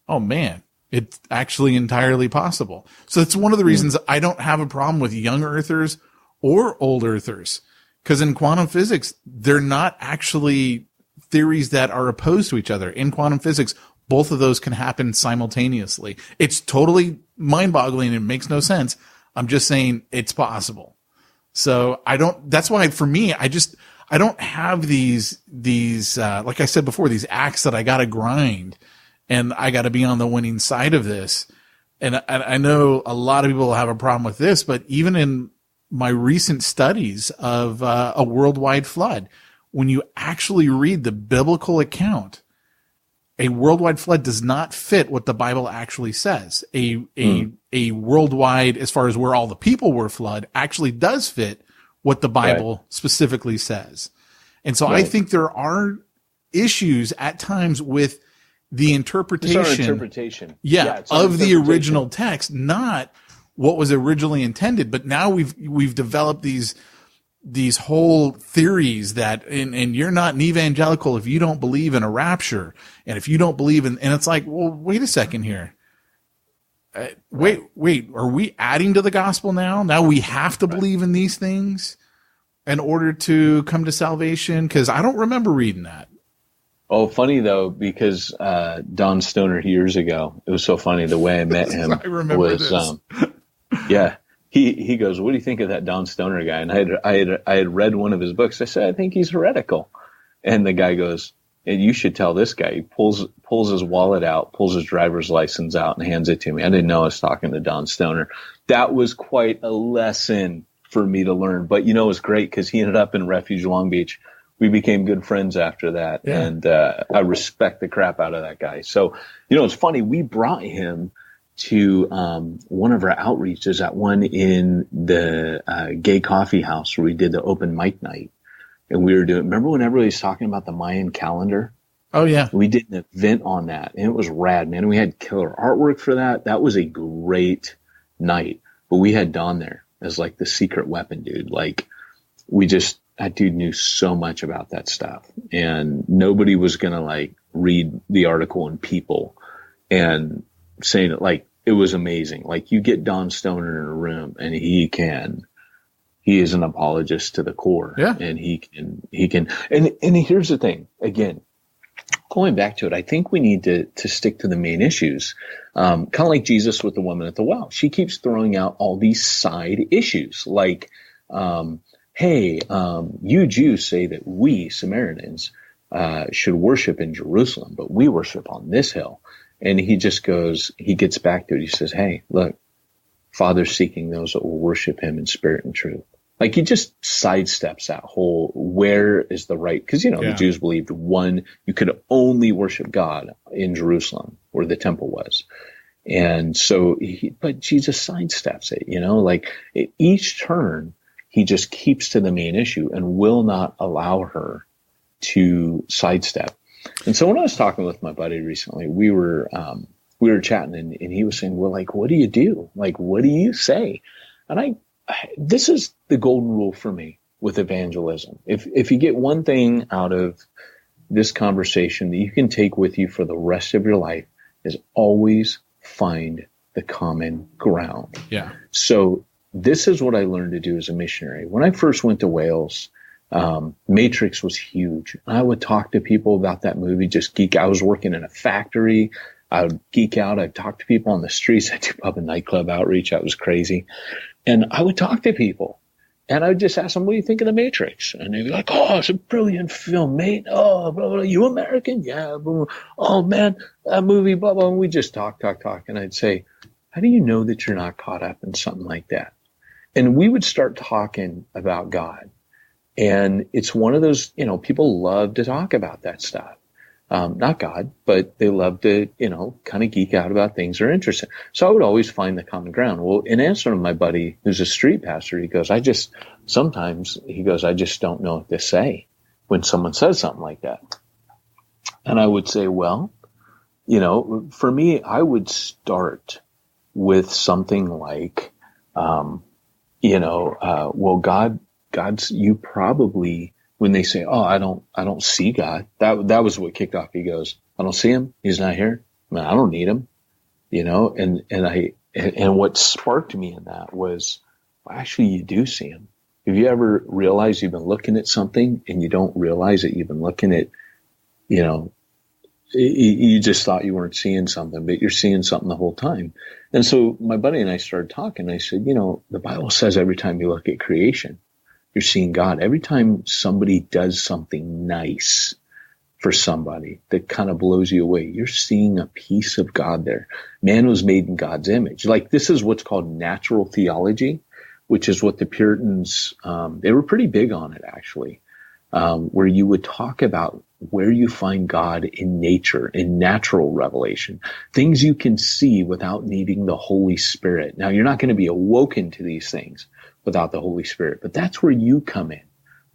oh man, it's actually entirely possible. So it's one of the reasons I don't have a problem with young earthers or old earthers. Because in quantum physics, they're not actually theories that are opposed to each other. In quantum physics, both of those can happen simultaneously. It's totally mind-boggling and it makes no sense. I'm just saying it's possible. So that's why for me, I don't have these, like I said before, these acts that I got to grind. And I got to be on the winning side of this. And I know a lot of people have a problem with this, but even in my recent studies of a worldwide flood, when you actually read the biblical account, a worldwide flood does not fit what the Bible actually says. A worldwide, as far as where all the people were flood, actually does fit what the Bible specifically says. And so I think there are issues at times with the interpretation, of the original text, not what was originally intended. But now we've developed these whole theories that, and you're not an evangelical if you don't believe in a rapture, and if you don't believe in, and it's like, well, wait a second here. Wait, are we adding to the gospel now? Now we have to believe in these things in order to come to salvation? Because I don't remember reading that. Oh, funny though, because Don Stoner years ago, it was so funny the way I met him. I remember this. Yeah, he goes, "What do you think of that Don Stoner guy?" And I had read one of his books. I said, "I think he's heretical." And the guy goes, "And you should tell this guy." He pulls his wallet out, pulls his driver's license out, and hands it to me. I didn't know I was talking to Don Stoner. That was quite a lesson for me to learn. But it was great because he ended up in Refuge Long Beach. We became good friends after that, and I respect the crap out of that guy. So, it's funny. We brought him to one of our outreaches at one in the gay coffee house where we did the open mic night. And we were remember when everybody was talking about the Mayan calendar? Oh, yeah. We did an event on that, and it was rad, man. And we had killer artwork for that. That was a great night. But we had Don there as like the secret weapon, dude. Like, that dude knew so much about that stuff, and nobody was going to like read the article in People and saying it like it was amazing. Like, you get Don Stoner in a room and he is an apologist to the core. Yeah. And he can, and here's the thing, again, going back to it, I think we need to stick to the main issues. Kind of like Jesus with the woman at the well. She keeps throwing out all these side issues like, hey, you Jews say that we Samaritans should worship in Jerusalem, but we worship on this hill. And he gets back to it. He says, hey, look, Father's seeking those that will worship him in spirit and truth. Like, he just sidesteps that whole, where is the right, because, the Jews believed you could only worship God in Jerusalem where the temple was. And so, but Jesus sidesteps it, like at each turn, he just keeps to the main issue and will not allow her to sidestep. And so when I was talking with my buddy recently, we were chatting and he was saying, well, like, what do you do? Like, what do you say? And this is the golden rule for me with evangelism. If you get one thing out of this conversation that you can take with you for the rest of your life, is always find the common ground. Yeah. So this is what I learned to do as a missionary. When I first went to Wales, Matrix was huge. I would talk to people about that movie, just geek. I was working in a factory. I would geek out. I'd talk to people on the streets. I'd do pub and nightclub outreach. That was crazy. And I would talk to people and I would just ask them, what do you think of The Matrix? And they'd be like, oh, it's a brilliant film, mate. Oh, blah, blah, you American? Yeah. Blah, blah. Oh man, that movie, blah, blah. And we just talk. And I'd say, how do you know that you're not caught up in something like that? And we would start talking about God. And it's one of those, people love to talk about that stuff. Not God, but they love to, kind of geek out about things that are interesting. So I would always find the common ground. Well, in answer to my buddy, who's a street pastor, he goes, I just don't know what to say when someone says something like that. And I would say, well, for me, I would start with something like, well, God's, you probably, when they say, oh, I don't see God, that was what kicked off. He goes, I don't see him. He's not here. I don't need him, and what sparked me in that was, well, actually, you do see him. Have you ever realized you've been looking at something and you don't realize that you've been looking at, you just thought you weren't seeing something, but you're seeing something the whole time. And so my buddy and I started talking. I said, the Bible says every time you look at creation, you're seeing God. Every time somebody does something nice for somebody that kind of blows you away, you're seeing a piece of God there. Man was made in God's image. Like, this is what's called natural theology, which is what the Puritans, they were pretty big on it, actually, where you would talk about where you find God in nature, in natural revelation, things you can see without needing the Holy Spirit. Now, you're not going to be awoken to these things without the Holy Spirit, but that's where you come in,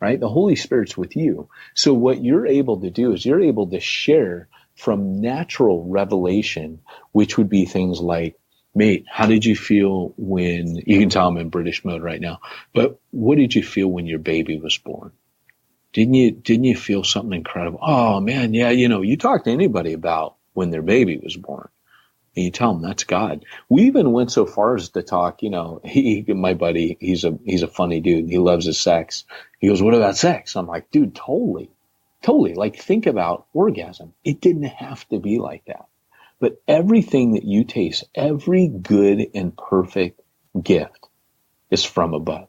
right? The Holy Spirit's with you. So what you're able to do is you're able to share from natural revelation, which would be things like, mate, how did you feel when, you can tell I'm in British mode right now, but what did you feel when your baby was born? Didn't you feel something incredible? Oh man, yeah, you talk to anybody about when their baby was born. And you tell them that's God. We even went so far as to talk, my buddy, he's a funny dude. He loves his sex. He goes, what about sex? I'm like, dude, totally. Like, think about orgasm. It didn't have to be like that. But everything that you taste, every good and perfect gift is from above.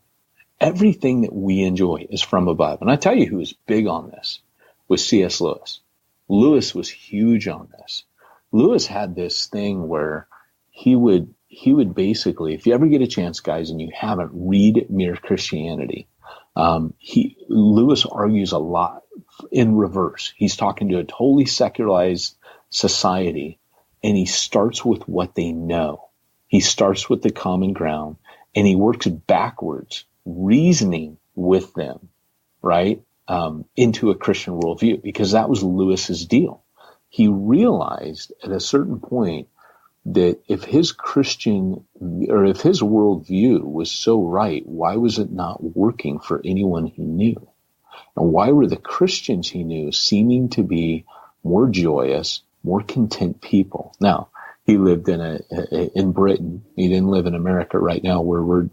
Everything that we enjoy is from above. And I tell you who was big on this was C.S. Lewis. Lewis was huge on this. Lewis had this thing where he would basically, if you ever get a chance, guys, and you haven't, read Mere Christianity. Lewis argues a lot in reverse. He's talking to a totally secularized society, and he starts with what they know. He starts with the common ground, and he works backwards, reasoning with them, right, into a Christian worldview, because that was Lewis's deal. He realized at a certain point that if his Christian, or if his worldview was so right, why was it not working for anyone he knew? And why were the Christians he knew seeming to be more joyous, more content people? Now, he lived in Britain. He didn't live in America right now, where we're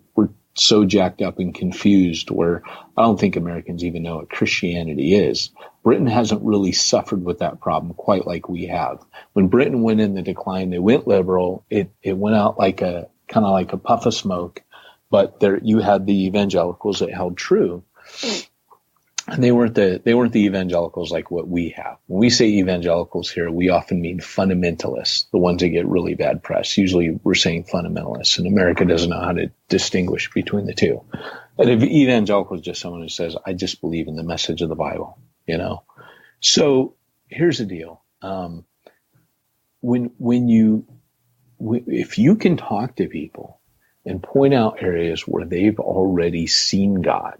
so jacked up and confused, where I don't think Americans even know what Christianity is. Britain hasn't really suffered with that problem quite like we have. When Britain went in the decline, they went liberal. It went out like a kind of like a puff of smoke, but there you had the evangelicals that held true. And they weren't the evangelicals like what we have. When we say evangelicals here, we often mean fundamentalists, the ones that get really bad press. Usually we're saying fundamentalists, and America doesn't know how to distinguish between the two. And if evangelical is just someone who says, I just believe in the message of the Bible, you know? So here's the deal. If you can talk to people and point out areas where they've already seen God,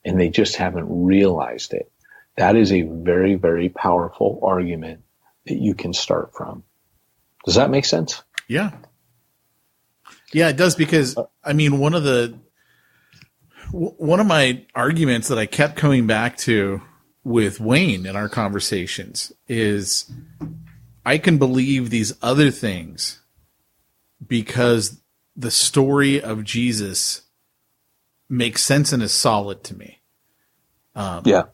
and they just haven't realized it, that is a very, very powerful argument that you can start from. Does that make sense? Yeah. Yeah, it does, because, I mean, one of my arguments that I kept coming back to with Wayne in our conversations is I can believe these other things because the story of Jesus makes sense and is solid to me.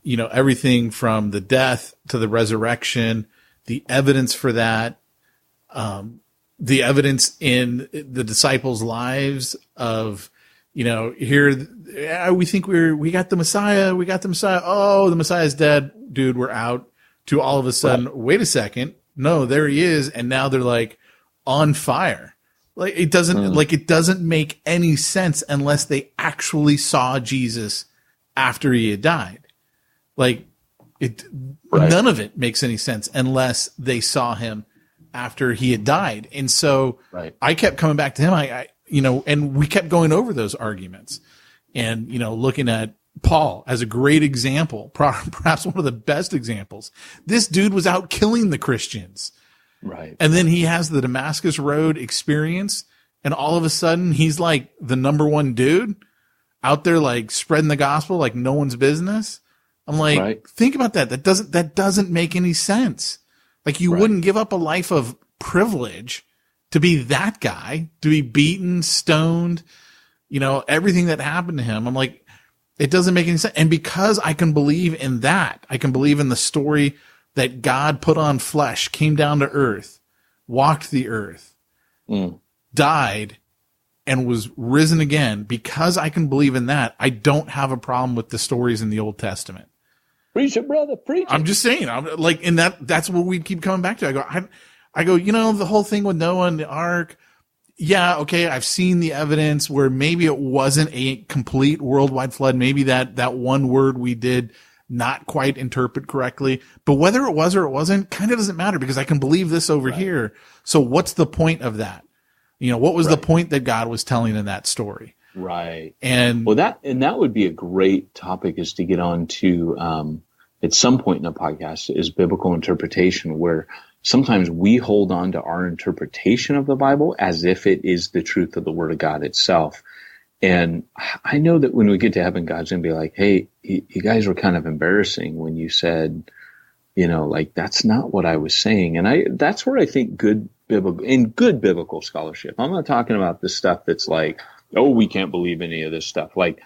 You know, everything from the death to the resurrection, the evidence for that, the evidence in the disciples' lives of, you know, here, we think we got the Messiah. Oh, the Messiah's dead. Dude, we're out. To all of a sudden, wait a second. No, there he is. And now they're like on fire. Like it doesn't make any sense unless they actually saw Jesus after he had died. None of it makes any sense unless they saw him after he had died. And so I kept coming back to him. And we kept going over those arguments and, you know, looking at Paul as a great example, perhaps one of the best examples. This dude was out killing the Christians. Right. And then he has the Damascus Road experience, and all of a sudden he's like the number one dude out there, like spreading the gospel like no one's business. I'm like, think about that. That doesn't make any sense. Like you wouldn't give up a life of privilege to be that guy, to be beaten, stoned, you know, everything that happened to him. I'm like, it doesn't make any sense. And because I can believe in that, I can believe in the story that God put on flesh, came down to earth, walked the earth, died, and was risen again. Because I can believe in that, I don't have a problem with the stories in the Old Testament. Preach it, brother, preach it. I'm just saying, I'm like, in that's what we keep coming back to. I go, you know, the whole thing with Noah and the ark. Yeah, okay, I've seen the evidence where maybe it wasn't a complete worldwide flood. Maybe that one word we did not quite interpret correctly. But whether it was or it wasn't kind of doesn't matter, because I can believe this over here. So what's the point of that? You know, what was the point that God was telling in that story? Right. And that would be a great topic is to get on to at some point in the podcast is biblical interpretation, where sometimes we hold on to our interpretation of the Bible as if it is the truth of the Word of God itself. And I know that when we get to heaven, God's going to be like, hey, you guys were kind of embarrassing when you said, you know, like, that's not what I was saying. And that's where I think good biblical scholarship. I'm not talking about the stuff that's like, oh, we can't believe any of this stuff. Like,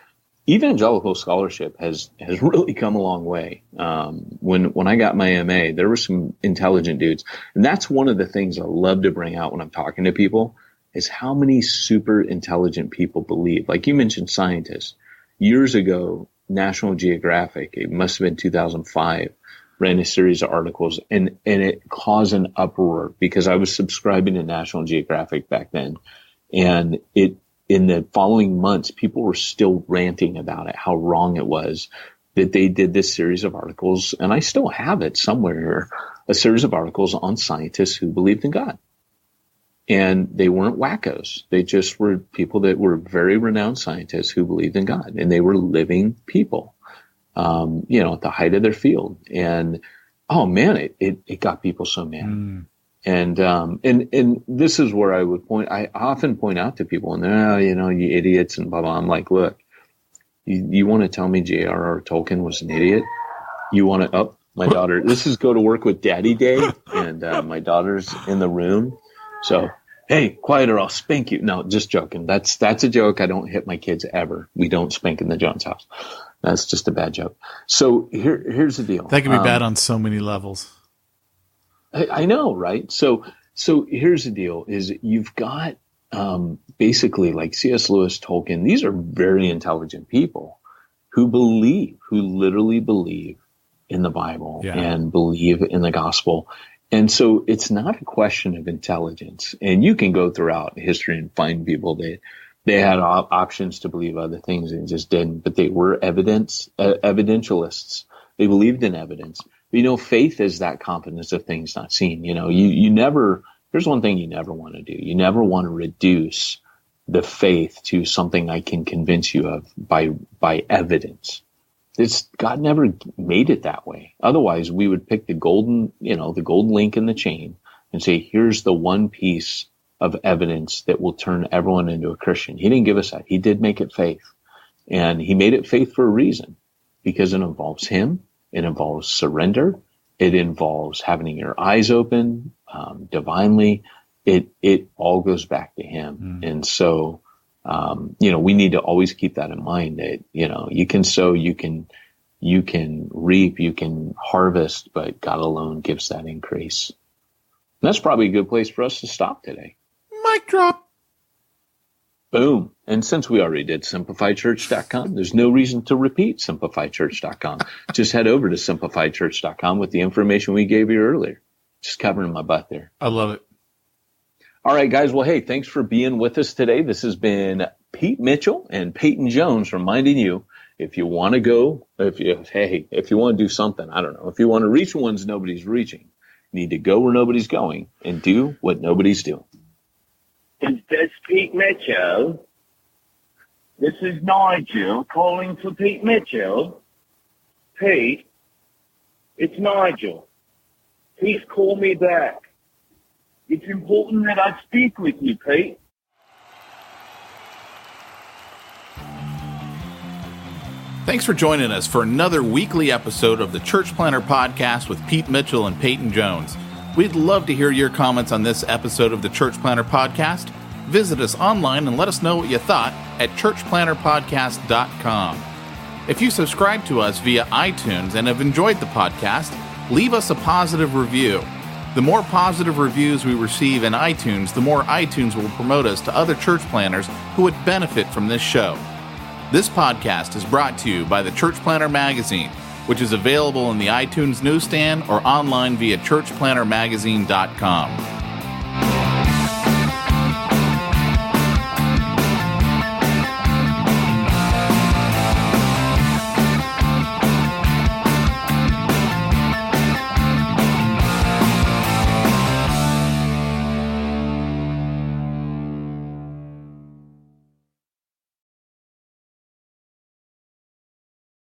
evangelical scholarship has really come a long way. When I got my MA, there were some intelligent dudes. And that's one of the things I love to bring out when I'm talking to people is how many super intelligent people believe. Like you mentioned scientists. Years ago, National Geographic, it must have been 2005, ran a series of articles and it caused an uproar because I was subscribing to National Geographic back then. And in the following months, people were still ranting about it, how wrong it was that they did this series of articles. And I still have it somewhere here, a series of articles on scientists who believed in God. And they weren't wackos. They just were people that were very renowned scientists who believed in God, and they were living people, you know, at the height of their field. And, oh man, it got people so mad. And this is where I often point out to people, and they're, you know, you idiots and blah, blah. I'm like, look, you want to tell me J.R.R. Tolkien was an idiot? You want to, my daughter, this is go to work with Daddy Day, and my daughter's in the room. So, hey, quiet or I'll spank you. No, just joking. That's a joke. I don't hit my kids ever. We don't spank in the Jones house. That's just a bad joke. So here's the deal. That can be bad on so many levels. I know, right? So here's the deal: is you've got basically like C.S. Lewis, Tolkien. These are very intelligent people who literally believe in the Bible and believe in the gospel. And so it's not a question of intelligence. And you can go throughout history and find people that they had options to believe other things and just didn't, but they were evidentialists. They believed in evidence. But, faith is that confidence of things not seen. You never, here's one thing you never want to do. You never want to reduce the faith to something I can convince you of by evidence. God never made it that way. Otherwise, we would pick the golden link in the chain and say, here's the one piece of evidence that will turn everyone into a Christian. He didn't give us that. He did make it faith. And he made it faith for a reason, because it involves him. It involves surrender. It involves having your eyes open divinely. It all goes back to him. And so, we need to always keep that in mind that, you can sow, you can reap, you can harvest, but God alone gives that increase. And that's probably a good place for us to stop today. Mic drop. Boom. And since we already did simplifiedchurch.com, there's no reason to repeat simplifiedchurch.com. Just head over to simplifiedchurch.com with the information we gave you earlier. Just covering my butt there. I love it. All right, guys. Well, hey, thanks for being with us today. This has been Pete Mitchell and Peyton Jones reminding you, if you want to go, if you want to do something, I don't know, if you want to reach ones nobody's reaching, you need to go where nobody's going and do what nobody's doing. Is this Pete Mitchell? This is Nigel calling for Pete Mitchell. Pete, it's Nigel. Please call me back. It's important that I speak with you, Pete. Thanks for joining us for another weekly episode of the Church Planter Podcast with Pete Mitchell and Peyton Jones. We'd love to hear your comments on this episode of the Church Planter Podcast. Visit us online and let us know what you thought at churchplanterpodcast.com. If you subscribe to us via iTunes and have enjoyed the podcast, leave us a positive review. The more positive reviews we receive in iTunes, the more iTunes will promote us to other church planners who would benefit from this show. This podcast is brought to you by the Church Planter Magazine, which is available in the iTunes newsstand or online via churchplantermagazine.com.